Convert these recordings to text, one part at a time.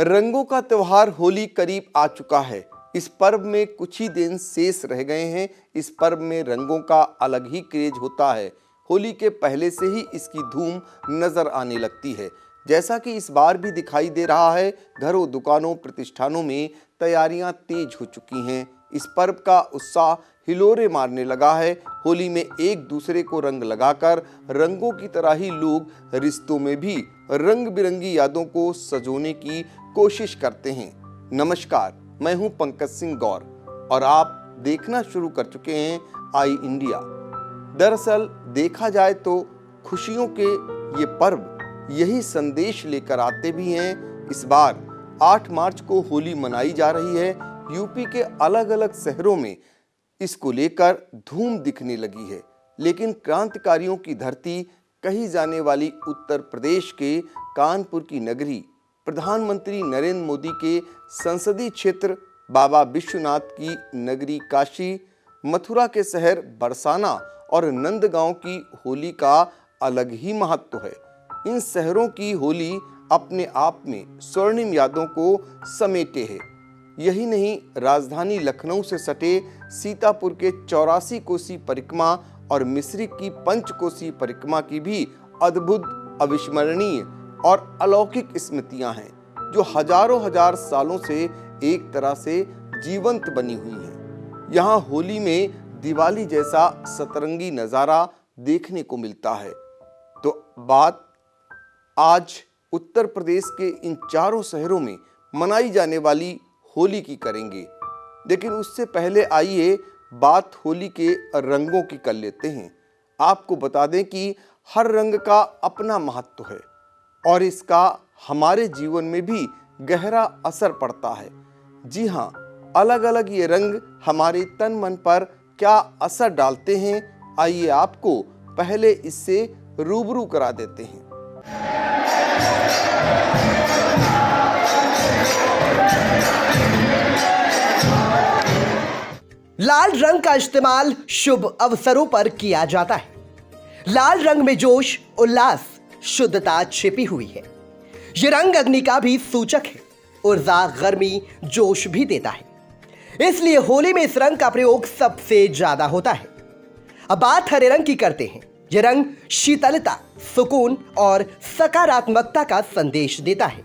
रंगों का त्योहार होली करीब आ चुका है। इस पर्व में कुछ ही दिन शेष रह गए हैं। इस पर्व में रंगों का अलग ही क्रेज होता है। होली के पहले से ही इसकी धूम नजर आने लगती है, जैसा कि इस बार भी दिखाई दे रहा है। घरों, दुकानों, प्रतिष्ठानों में तैयारियां तेज हो चुकी हैं। इस पर्व का उत्साह हिलोरे मारने लगा है। होली में एक दूसरे को रंग लगाकर रंगों की तरह ही लोग रिश्तों में भी रंग बिरंगी यादों को सजोने की कोशिश करते हैं। नमस्कार, मैं हूं पंकज सिंह गौर और आप देखना शुरू कर चुके हैं आई इंडिया। दरअसल देखा जाए तो खुशियों के ये पर्व यही संदेश लेकर आते भी हैं। इस बार 8 मार्च को होली मनाई जा रही है। यूपी के अलग अलग शहरों में इसको लेकर धूम दिखने लगी है, लेकिन क्रांतिकारियों की धरती कही जाने वाली उत्तर प्रदेश के कानपुर की नगरी, प्रधानमंत्री नरेंद्र मोदी के संसदीय क्षेत्र, बाबा विश्वनाथ की नगरी काशी, मथुरा के शहर बरसाना और नंदगांव की होली का अलग ही महत्व है। इन शहरों की होली अपने आप में स्वर्णिम यादों को समेटे है। यही नहीं, राजधानी लखनऊ से सटे सीतापुर के 84 कोसी परिक्रमा और मिस्री की पंचकोसी परिक्रमा की भी अद्भुत, अविस्मरणीय और अलौकिक स्मृतियां हैं, जो हजारों हजार सालों से एक तरह से जीवंत बनी हुई हैं। यहाँ होली में दिवाली जैसा सतरंगी नजारा देखने को मिलता है। तो बात आज उत्तर प्रदेश के इन चारों शहरों में मनाई जाने वाली होली की करेंगे, लेकिन उससे पहले आइए बात होली के रंगों की कर लेते हैं। आपको बता दें कि हर रंग का अपना महत्व है और इसका हमारे जीवन में भी गहरा असर पड़ता है। जी हाँ, अलग अलग ये रंग हमारे तन मन पर क्या असर डालते हैं, आइए आपको पहले इससे रूबरू करा देते हैं। लाल रंग का इस्तेमाल शुभ अवसरों पर किया जाता है। लाल रंग में जोश, उल्लास, शुद्धता छिपी हुई है। यह रंग अग्नि का भी सूचक है। ऊर्जा, गर्मी, जोश भी देता है। इसलिए होली में इस रंग का प्रयोग सबसे ज्यादा होता है। अब बात हरे रंग की करते हैं। यह रंग शीतलता, सुकून और सकारात्मकता का संदेश देता है।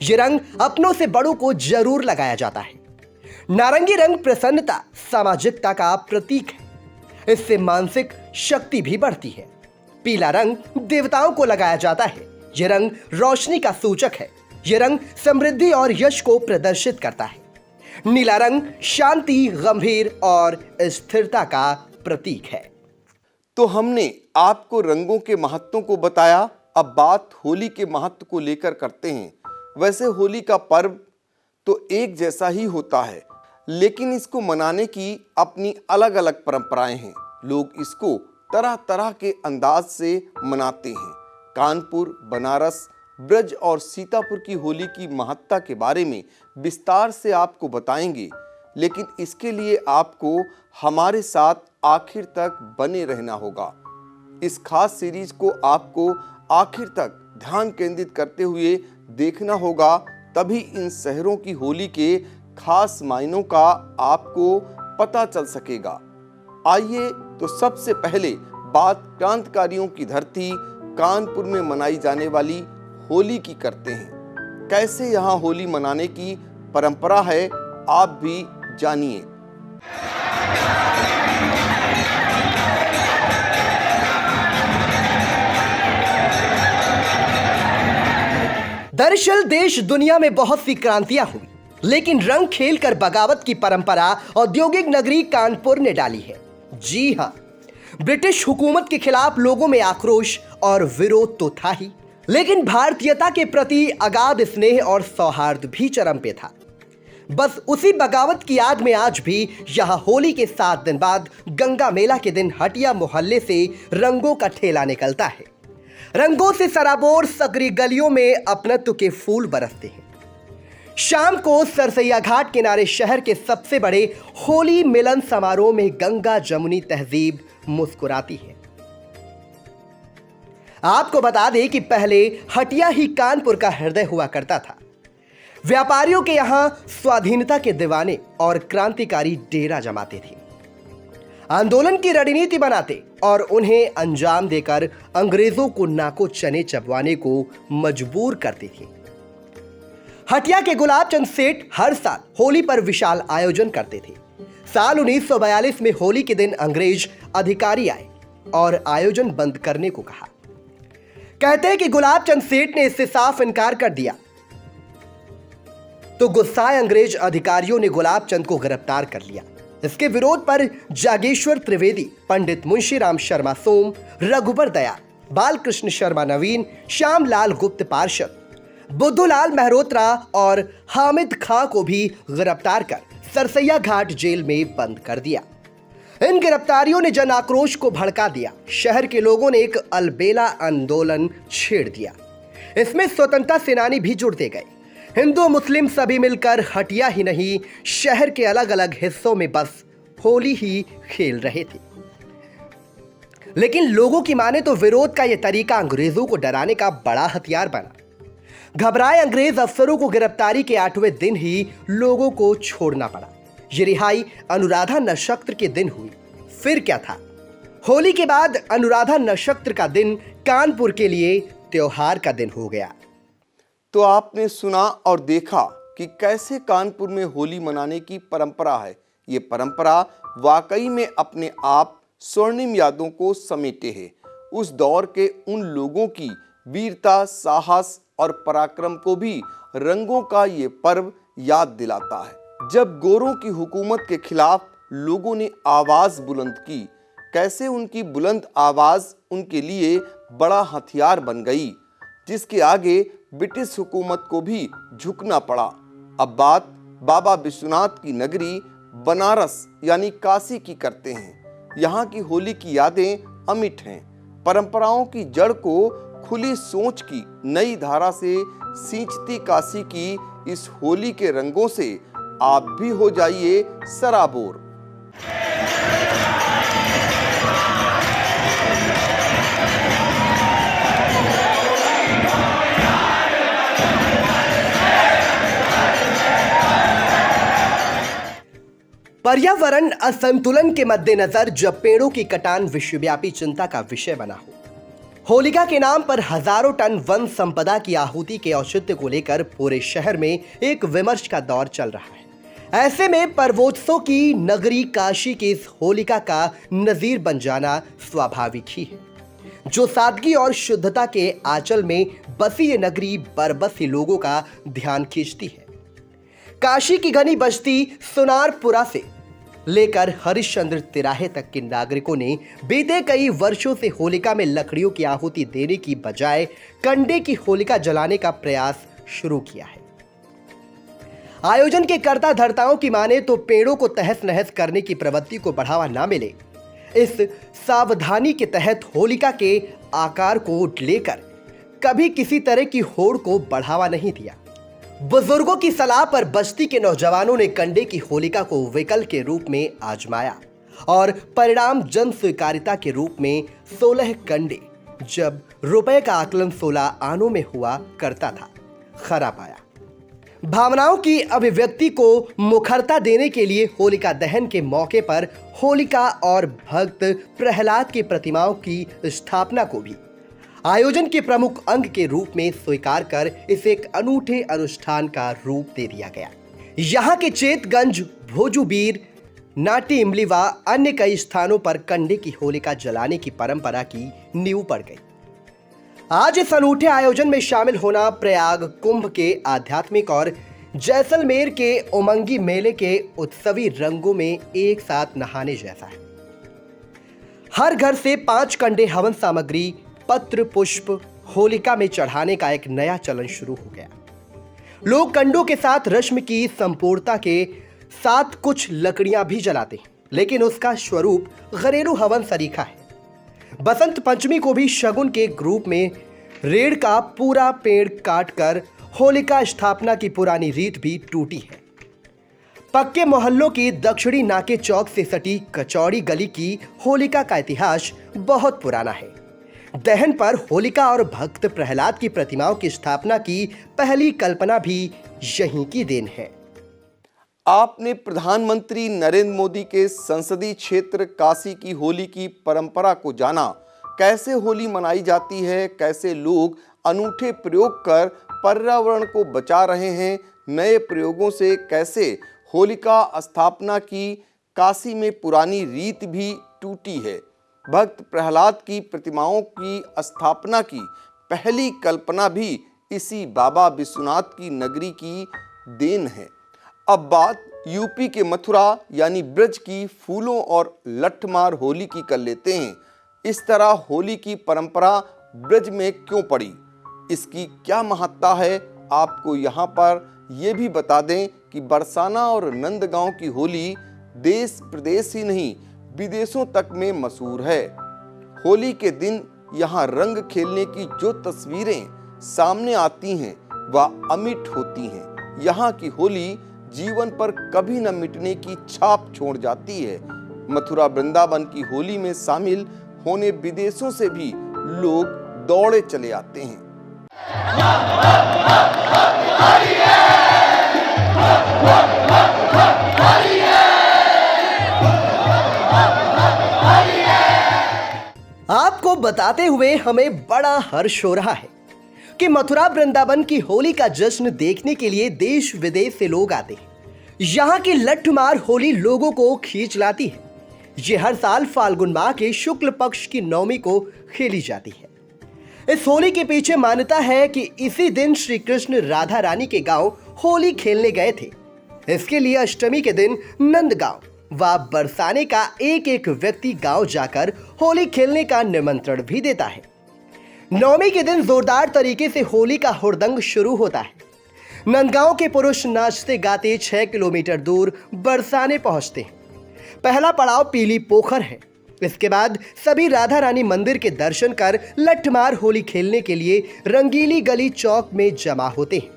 यह रंग अपनों से बड़ों को जरूर लगाया जाता है। नारंगी रंग प्रसन्नता, सामाजिकता का प्रतीक है। इससे मानसिक शक्ति भी बढ़ती है। पीला रंग देवताओं को लगाया जाता है। यह रंग रोशनी का सूचक है। यह रंग समृद्धि और यश को प्रदर्शित करता है। नीला रंग शांति, गंभीर और स्थिरता का प्रतीक है। तो हमने आपको रंगों के महत्वों को बताया। अब बात होली के महत्व को लेकर करते हैं। वैसे होली का पर्व तो एक जैसा ही होता है, लेकिन इसको मनाने की अपनी अलग अलग परंपराएं हैं। लोग इसको तरह तरह के अंदाज से मनाते हैं। कानपुर, बनारस, ब्रज और सीतापुर की होली की महत्ता के बारे में विस्तार से आपको बताएंगे, लेकिन इसके लिए आपको हमारे साथ आखिर तक बने रहना होगा। इस खास सीरीज को आपको आखिर तक ध्यान केंद्रित करते हुए देखना होगा, तभी इन शहरों की होली के खास मायनों का आपको पता चल सकेगा। आइए तो सबसे पहले बात क्रांतिकारियों की धरती कानपुर में मनाई जाने वाली होली की करते हैं। कैसे यहाँ होली मनाने की परंपरा है, आप भी जानिए। दरअसल देश दुनिया में बहुत सी क्रांतियां हुई, लेकिन रंग खेलकर बगावत की परंपरा औद्योगिक नगरी कानपुर ने डाली है। जी हां, ब्रिटिश हुकूमत के खिलाफ लोगों में आक्रोश और विरोध तो था ही, लेकिन भारतीयता के प्रति अगाध स्नेह और सौहार्द भी चरम पे था। बस उसी बगावत की याद में आज भी यहां होली के 7 दिन बाद गंगा मेला के दिन हटिया मोहल्ले से रंगों का ठेला निकलता है। रंगों से सराबोर सकरी गलियों में अपनत्व के फूल बरसते हैं। शाम को सरसैया घाट किनारे शहर के सबसे बड़े होली मिलन समारोह में गंगा जमुनी तहजीब मुस्कुराती है। आपको बता दें कि पहले हटिया ही कानपुर का हृदय हुआ करता था। व्यापारियों के यहां स्वाधीनता के दीवाने और क्रांतिकारी डेरा जमाते थे, आंदोलन की रणनीति बनाते और उन्हें अंजाम देकर अंग्रेजों को नाको चने चबवाने को मजबूर करते थे। हटिया के गुलाब चंद सेठ हर साल होली पर विशाल आयोजन करते थे। साल 1942 में होली के दिन अंग्रेज अधिकारी आए और आयोजन बंद करने को कहा। कहते हैं कि गुलाब चंद सेठ ने इससे साफ इनकार कर दिया, तो गुस्साए अंग्रेज अधिकारियों ने गुलाब चंद को गिरफ्तार कर लिया। इसके विरोध पर जागेश्वर त्रिवेदी, पंडित मुंशीराम शर्मा सोम, रघुबर दयाल, बालकृष्ण शर्मा नवीन, श्यामलाल गुप्त पार्षद, बुद्धूलाल मेहरोत्रा और हामिद खां को भी गिरफ्तार कर सरसैया घाट जेल में बंद कर दिया। इन गिरफ्तारियों ने जन आक्रोश को भड़का दिया। शहर के लोगों ने एक अलबेला आंदोलन छेड़ दिया। इसमें स्वतंत्रता सेनानी भी जुड़ते गए। हिंदू मुस्लिम सभी मिलकर हटिया ही नहीं, शहर के अलग अलग हिस्सों में बस होली ही खेल रहे थे। लेकिन लोगों की माने तो विरोध का यह तरीका अंग्रेजों को डराने का बड़ा हथियार बना। घबराए अंग्रेज अफसरों को गिरफ्तारी के 8वें दिन ही लोगों को छोड़ना पड़ा। ये रिहाई अनुराधा नक्षत्र के दिन हुई। फिर क्या था? होली के बाद अनुराधा नक्षत्र का दिन कानपुर के लिए त्योहार का दिन हो गया। तो आपने सुना और देखा कि कैसे कानपुर में होली मनाने की परंपरा है। ये परंपरा वाकई में अपने आप स्वर्णिम यादों को समेटे है। उस दौर के उन लोगों की वीरता, साहस और पराक्रम को भी रंगों का ये पर्व याद दिलाता है। जब गोरों की हुकूमत के खिलाफ लोगों ने आवाज बुलंद की, कैसे उनकी बुलंद आवाज उनके लिए बड़ा हथियार बन गई, जिसके आगे ब्रिटिश हुकूमत को भी झुकना पड़ा। अब बात बाबा विश्वनाथ की नगरी बनारस यानी काशी की करते हैं। यहाँ की होली की यादें अमिट हैं। परंपराओं की जड़ को खुली सोच की नई धारा से सींचती काशी की इस होली के रंगों से आप भी हो जाइए सराबोर। पर्यावरण असंतुलन के मद्देनजर जब पेड़ों की कटान विश्वव्यापी चिंता का विषय बना हो, होलिका के नाम पर हजारों टन वन संपदा की आहुति के औचित्य को लेकर पूरे शहर में एक विमर्श का दौर चल रहा है। ऐसे में पर्वोत्सव की नगरी काशी की इस होलिका का नजीर बन जाना स्वाभाविक ही है। जो सादगी और शुद्धता के आंचल में बसी ये नगरी बरबसी लोगों का ध्यान खींचती है। काशी की घनी बस्ती सुनारपुरा से लेकर हरिश्चंद्र तिराहे तक के नागरिकों ने बीते कई वर्षों से होलिका में लकड़ियों की आहुति देने की बजाय कंडे की होलिका जलाने का प्रयास शुरू किया है। आयोजन के कर्ता धर्ताओं की माने तो पेड़ों को तहस नहस करने की प्रवृत्ति को बढ़ावा ना मिले, इस सावधानी के तहत होलिका के आकार को लेकर कभी किसी तरह की होड़ को बढ़ावा नहीं दिया। बुजुर्गों की सलाह पर बस्ती के नौजवानों ने कंडे की होलिका को विकल्प के रूप में आजमाया और परिणाम जन स्वीकारिता के रूप में 16 कंडे, जब रुपए का आकलन 16 आनों में हुआ करता था, खरा पाया। भावनाओं की अभिव्यक्ति को मुखरता देने के लिए होलिका दहन के मौके पर होलिका और भक्त प्रहलाद की प्रतिमाओं की स्थापना को भी आयोजन के प्रमुख अंग के रूप में स्वीकार कर इसे एक अनूठे अनुष्ठान का रूप दे दिया गया। यहाँ के चेतगंज, भोजूबीर, नाटी इमली व अन्य कई स्थानों पर कंडे की होलिका जलाने की परंपरा की नींव पड़ गई। आज इस अनूठे आयोजन में शामिल होना प्रयाग कुंभ के आध्यात्मिक और जैसलमेर के उमंगी मेले के उत्सवी रंगों में एक साथ नहाने जैसा है। हर घर से 5 कंडे हवन सामग्री, पत्र पुष्प होलिका में चढ़ाने का एक नया चलन शुरू हो गया। लोग कंडों के साथ रश्मि की संपूर्णता के साथ कुछ लकड़ियां भी जलाते हैं, लेकिन उसका स्वरूप घरेलू हवन सरीखा है। बसंत पंचमी को भी शगुन के ग्रुप में रेड़ का पूरा पेड़ काटकर होलिका स्थापना की पुरानी रीत भी टूटी है। पक्के मोहल्लों की दक्षिणी नाके चौक से सटी कचौड़ी गली की होलिका का इतिहास बहुत पुराना है। दहन पर होलिका और भक्त प्रहलाद की प्रतिमाओं की स्थापना की पहली कल्पना भी यहीं की देन है। आपने प्रधानमंत्री नरेंद्र मोदी के संसदीय क्षेत्र काशी की होली की परंपरा को जाना। कैसे होली मनाई जाती है, कैसे लोग अनूठे प्रयोग कर पर्यावरण को बचा रहे हैं, नए प्रयोगों से कैसे होलिका स्थापना की, काशी में पुरानी रीत भी टूटी है। भक्त प्रहलाद की प्रतिमाओं की स्थापना की पहली कल्पना भी इसी बाबा विश्वनाथ की नगरी की देन है। अब बात यूपी के मथुरा यानी ब्रज की फूलों और लठमार होली की कर लेते हैं। इस तरह होली की परंपरा ब्रज में क्यों पड़ी, इसकी क्या महत्ता है, आपको यहाँ पर यह भी बता दें कि बरसाना और नंदगांव की होली देश प्रदेश ही नहीं विदेशों तक में मशहूर है। होली के दिन यहाँ रंग खेलने की जो तस्वीरें सामने आती हैं वह अमिट होती हैं। यहाँ की होली जीवन पर कभी न मिटने की छाप छोड़ जाती है। मथुरा वृंदावन की होली में शामिल होने विदेशों से भी लोग दौड़े चले आते हैं। आपको बताते हुए हमें बड़ा हर्ष हो रहा है कि मथुरा वृंदावन की होली का जश्न देखने के लिए देश विदेश से लोग आते हैं। यहाँ की लठमार होली लोगों को खींच लाती है। ये हर साल फाल्गुन माह के शुक्ल पक्ष की नवमी को खेली जाती है। इस होली के पीछे मान्यता है कि इसी दिन श्री कृष्ण राधा रानी के गांव होली खेलने गए थे। इसके लिए अष्टमी के दिन नंदगांव व बरसाने का एक एक व्यक्ति गांव जाकर होली खेलने का निमंत्रण भी देता है। नवमी के दिन जोरदार तरीके से होली का हुड़दंग शुरू होता है। नंदगांव के पुरुष नाचते गाते 6 किलोमीटर दूर बरसाने पहुंचते हैं। पहला पड़ाव पीली पोखर है। इसके बाद सभी राधा रानी मंदिर के दर्शन कर लठमार होली खेलने के लिए रंगीली गली चौक में जमा होते हैं।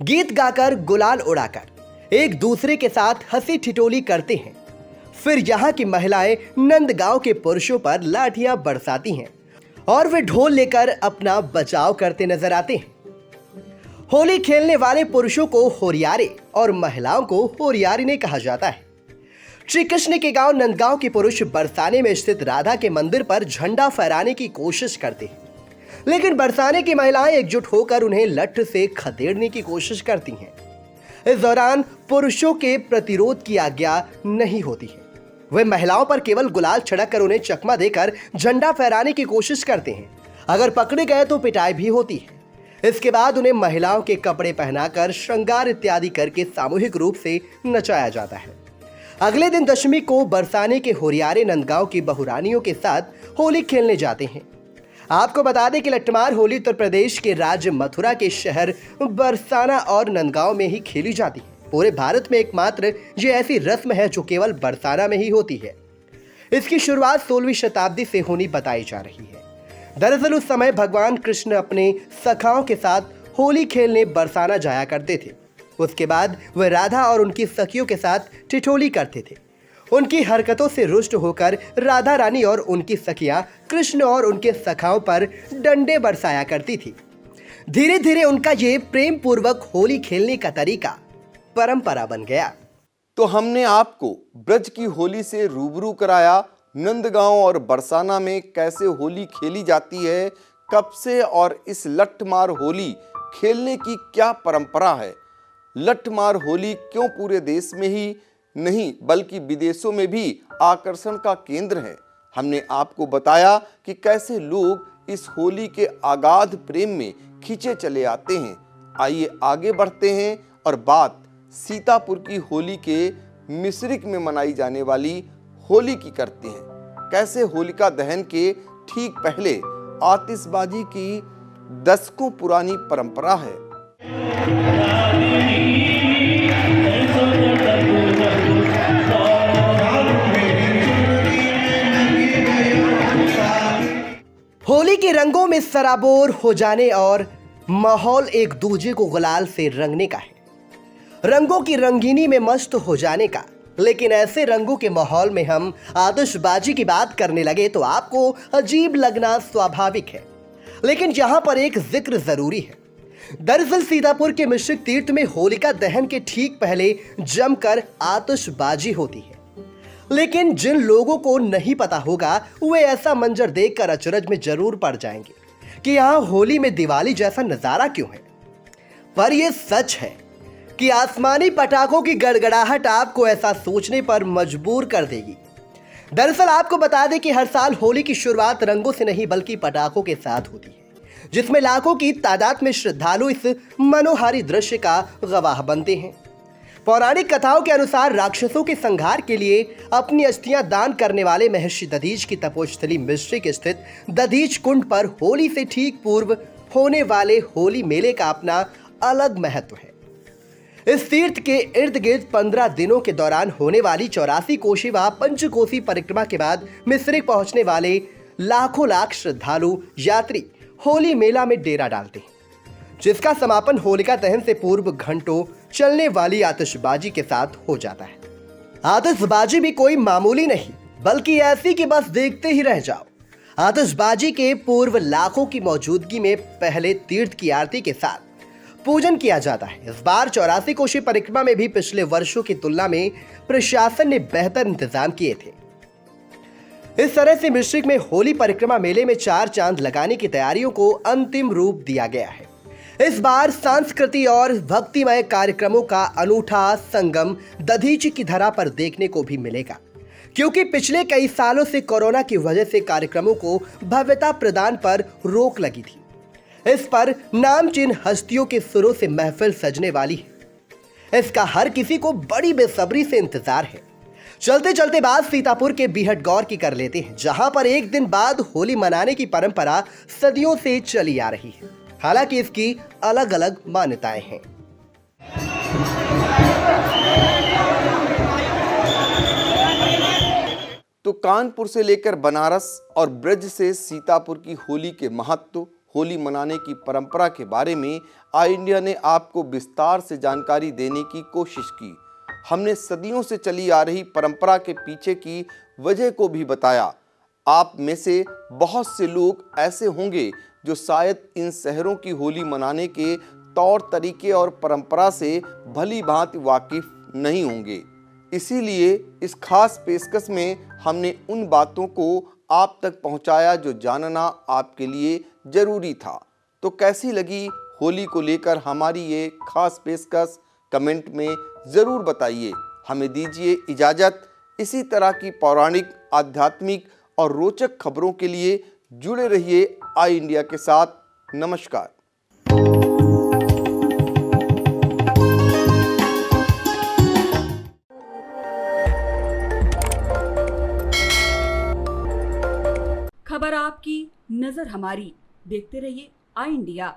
गीत गाकर, गुलाल उड़ाकर एक दूसरे के साथ हंसी ठिठोली करते हैं। फिर यहाँ की महिलाएं नंदगांव के पुरुषों पर लाठियां बरसाती हैं और वे ढोल लेकर अपना बचाव करते नजर आते हैं। होली खेलने वाले पुरुषों को होरियारे और महिलाओं को होरियारिने कहा जाता है। श्री कृष्ण के गांव नंदगांव के पुरुष बरसाने में स्थित राधा के मंदिर पर झंडा फहराने की कोशिश करते हैं, लेकिन बरसाने की महिलाएं एकजुट होकर उन्हें लठ से खदेड़ने की कोशिश करती हैं। इस दौरान पुरुषों के प्रतिरोध की आज्ञा नहीं होती है। वे महिलाओं पर केवल गुलाल छिड़क कर उन्हें चकमा देकर झंडा फहराने की कोशिश करते हैं। अगर पकड़े गए तो पिटाई भी होती है। इसके बाद उन्हें महिलाओं के कपड़े पहनाकर श्रृंगार इत्यादि करके सामूहिक रूप से नचाया जाता है। अगले दिन दशमी को बरसाने के होरियारे नंदगांव की बहुरानियों के साथ होली खेलने जाते हैं। आपको बता दें कि लठमार होली उत्तर प्रदेश के राज्य मथुरा के शहर बरसाना और नंदगांव में ही खेली जाती है। पूरे भारत में एकमात्र ये ऐसी रस्म है जो केवल बरसाना में ही होती है। इसकी शुरुआत 16वीं शताब्दी से होनी बताई जा रही है। दरअसल उस समय भगवान कृष्ण अपने सखाओं के साथ होली खेलने बरसाना जाया करते थे। उसके बाद वह राधा और उनकी सखियों के साथ ठिठोली करते थे। उनकी हरकतों से रुष्ट होकर राधा रानी और उनकी सखियां कृष्ण और उनके सखाओं पर डंडे बरसाया करती थी। धीरे धीरे उनका ये प्रेम पूर्वक होली खेलने का तरीका परंपरा बन गया। तो हमने आपको ब्रज की होली से रूबरू कराया। नंदगांव और बरसाना में कैसे होली खेली जाती है, कब से और इस लठमार होली खेलने की क्या परंपरा है। लठमार होली क्यों पूरे देश में ही नहीं बल्कि विदेशों में भी आकर्षण का केंद्र है। हमने आपको बताया कि कैसे लोग इस होली के अगाध प्रेम में खींचे चले आते हैं। आइए आगे बढ़ते हैं और बात सीतापुर की होली के मिश्रिक में मनाई जाने वाली होली की करते हैं। कैसे होलिका दहन के ठीक पहले आतिशबाजी की दशकों पुरानी परंपरा है। होली के रंगों में सराबोर हो जाने और माहौल एक दूजे को गुलाल से रंगने का है, रंगों की रंगीनी में मस्त हो जाने का। लेकिन ऐसे रंगों के माहौल में हम आतिशबाजी की बात करने लगे तो आपको अजीब लगना स्वाभाविक है। लेकिन यहाँ पर एक जिक्र जरूरी है। दरअसल सीतापुर के मिश्रिक तीर्थ में होलिका दहन के ठीक पहले जमकर आतिशबाजी होती है। लेकिन जिन लोगों को नहीं पता होगा वे ऐसा मंजर देखकर अचरज में जरूर पड़ जाएंगे कि यहाँ होली में दिवाली जैसा नजारा क्यों है। पर यह सच है कि आसमानी पटाखों की गड़गड़ाहट आपको ऐसा सोचने पर मजबूर कर देगी। दरअसल आपको बता दें कि हर साल होली की शुरुआत रंगों से नहीं बल्कि पटाखों के साथ होती है, जिसमें लाखों की तादाद में श्रद्धालु इस मनोहारी दृश्य का गवाह बनते हैं। पौराणिक कथाओं के अनुसार राक्षसों के संहार के लिए अपनी अस्थियां दान करने वाले महर्षि दधीच की तपोस्थली मिश्रिक स्थित दधीच कुंड पर होली से ठीक पूर्व होने वाले होली मेले का अपना अलग महत्व है। इस तीर्थ के इर्द गिर्द 15 दिनों के दौरान होने वाली 84 कोशी व पंचकोसी परिक्रमा के बाद मिश्रिक पहुंचने वाले लाखों लाख श्रद्धालु यात्री होली मेला में डेरा डालते हैं, जिसका समापन होलिका दहन से पूर्व घंटों चलने वाली आतिशबाजी के साथ हो जाता है। आतिशबाजी भी कोई मामूली नहीं बल्कि ऐसी कि बस देखते ही रह जाओ। आतिशबाजी के पूर्व लाखों की मौजूदगी में पहले तीर्थ की आरती के साथ पूजन किया जाता है। इस बार 84 कोशी परिक्रमा में भी पिछले वर्षों की तुलना में प्रशासन ने बेहतर इंतजाम किए थे। इस तरह से मिश्रिक में होली परिक्रमा मेले में 4 चांद लगाने की तैयारियों को अंतिम रूप दिया गया है। इस बार सांस्कृतिक और भक्तिमय कार्यक्रमों का अनूठा संगम दधीचि की धरा पर देखने को भी मिलेगा, क्योंकि पिछले कई सालों से कोरोना की वजह से कार्यक्रमों को भव्यता प्रदान पर रोक लगी थी। इस पर नामचीन हस्तियों के सुरों से महफिल सजने वाली है। इसका हर किसी को बड़ी बेसब्री से इंतजार है। चलते चलते बात सीतापुर के बीहटगौर की कर लेते हैं, जहां पर एक दिन बाद होली मनाने की परंपरा सदियों से चली आ रही है। हालांकि इसकी अलग अलग मान्यताएं हैं। तो कानपुर से लेकर बनारस और ब्रज से सीतापुर की होली के महत्व, होली मनाने की परंपरा के बारे में आई इंडिया ने आपको विस्तार से जानकारी देने की कोशिश की। हमने सदियों से चली आ रही परंपरा के पीछे की वजह को भी बताया। आप में से बहुत से लोग ऐसे होंगे जो शायद इन शहरों की होली मनाने के तौर तरीके और परंपरा से भली भांति वाकिफ नहीं होंगे। इसीलिए इस खास पेशकश में हमने उन बातों को आप तक पहुंचाया जो जानना आपके लिए जरूरी था। तो कैसी लगी होली को लेकर हमारी ये खास पेशकश, कमेंट में ज़रूर बताइए। हमें दीजिए इजाज़त। इसी तरह की पौराणिक, आध्यात्मिक और रोचक खबरों के लिए जुड़े रहिए आई इंडिया के साथ। नमस्कार। खबर आपकी, नजर हमारी। देखते रहिए आई इंडिया।